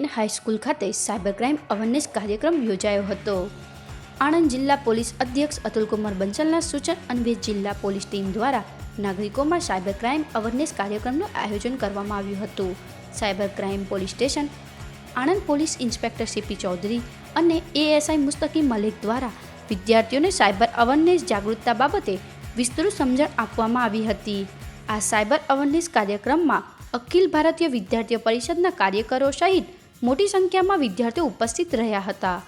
N high school ખાતે cyber crime awareness કાર્યક્રમ યોજાયો હતો. આણંદ જિલ્લા પોલીસ અધ્યક્ષ અતુલકુમાર બંસલના સૂચન અન્વયે જિલ્લા પોલીસ ટીમ દ્વારા નાગરિકોમાં સાયબર ક્રાઇમ અવેરનેસ કાર્યક્રમનું આયોજન કરવામાં આવ્યું હતું. Cyber crime police station Anand police inspector CP Chaudhary અને એએસઆઈ મુસ્તકીમ મલિક દ્વારા વિદ્યાર્થીઓને સાયબર અવેરનેસ જાગૃતતા બાબતે વિસ્તૃત સમજણ આપવામાં આવી હતી. આ સાયબર અવેરનેસ કાર્યક્રમમાં અખિલ ભારતીય વિદ્યાર્થીઓ પરિષદના કાર્યકરો સહિત મોટી સંખ્યામાં વિદ્યાર્થીઓ ઉપસ્થિત રહ્યા હતા.